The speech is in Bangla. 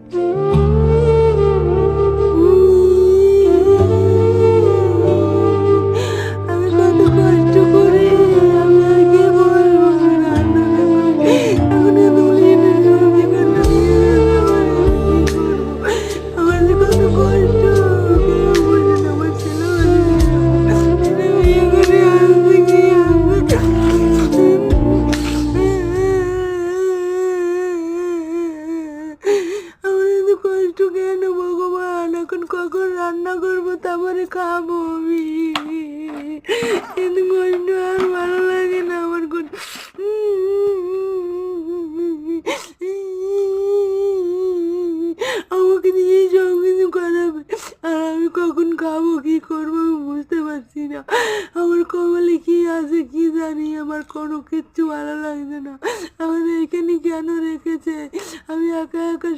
আমি কত কষ্ট করে আমি আর কি বলবো রান্নাটা করে এখন এত দিনের সবজি কান্না নিয়ে গেছে আমার কি করবো আমার যে কত কষ্ট কেউ বোঝে না আমার ছেলে বিয়ে করে আসবে কি আসবে আমার এত কষ্ট কেন ভগবান এখন কখন রান্না করবো তারপরে খাবো আমি এত কষ্ট আর ভালো লাগে না আমার আমাকে দিয়ে সব কিছু করাবে আর আমি কখন খাবো কি করবো আমি বুঝতে পারছি না আমার কপালে কি আছে কি জানি আমার কোনো কিচ্ছু ভালো লাগছে না আমার এখানে কেন রেখেছে আমি একা একা